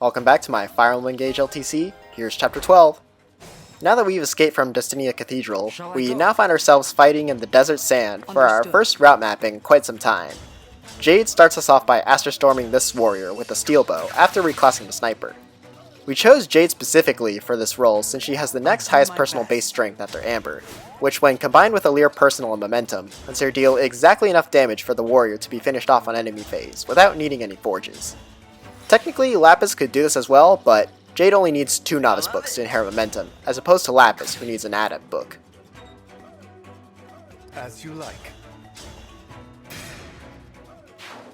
Welcome back to my Fire Emblem Engage LTC. Here's Chapter 12. Now that we've escaped from Destinia Cathedral, we now find ourselves fighting in the desert sand for our first route mapping in quite some time. Jade starts us off by Storming this warrior with a steel bow after reclassing to sniper. We chose Jade specifically for this role since she has the next highest personal base strength after Amber, which when combined with Alear personal and momentum, lets her deal exactly enough damage for the warrior to be finished off on enemy phase without needing any forges. Technically, Lapis could do this as well, but Jade only needs 2 Novice books to inherit momentum, as opposed to Lapis, who needs an Adept book. As you like.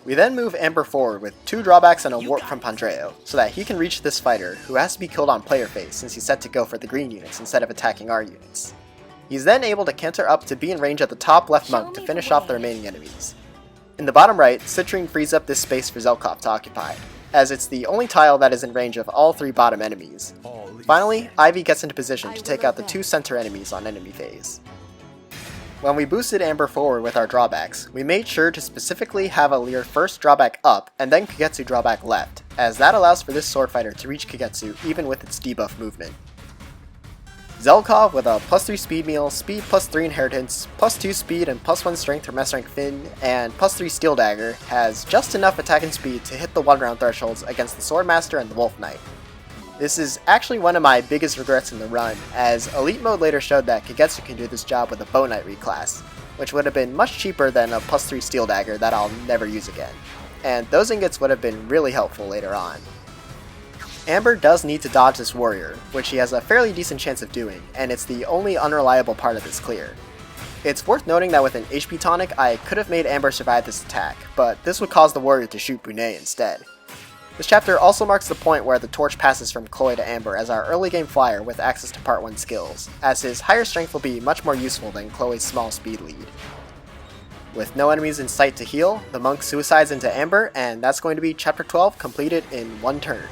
We then move Amber forward with 2 drawbacks and a warp from Pandreo, so that he can reach this fighter, who has to be killed on player phase since he's set to go for the green units instead of attacking our units. He's then able to canter up to be in range at the top left monk to finish off the remaining enemies. In the bottom right, Citrinne frees up this space for Zelkov to occupy, as it's the only tile that is in range of all 3 bottom enemies. Finally, Ivy gets into position to take out the 2 center enemies on enemy phase. When we boosted Amber forward with our drawbacks, we made sure to specifically have Alear first drawback up and then Kagetsu drawback left, as that allows for this sword fighter to reach Kagetsu even with its debuff movement. Zelkov with a +3 speed meal, speed +3 inheritance, +2 speed and +1 strength from S rank Finn, and +3 steel dagger has just enough attack and speed to hit the 1 round thresholds against the Swordmaster and the Wolf Knight. This is actually one of my biggest regrets in the run, as Elite Mode later showed that Kagetsu can do this job with a Bow Knight reclass, which would have been much cheaper than a +3 steel dagger that I'll never use again, and those ingots would have been really helpful later on. Amber does need to dodge this warrior, which she has a fairly decent chance of doing, and it's the only unreliable part of this clear. It's worth noting that with an HP tonic, I could have made Amber survive this attack, but this would cause the warrior to shoot Bunet instead. This chapter also marks the point where the torch passes from Chloe to Amber as our early game flyer with access to part 1 skills, as his higher strength will be much more useful than Chloe's small speed lead. With no enemies in sight to heal, the monk suicides into Amber, and that's going to be Chapter 12 completed in 1 turn.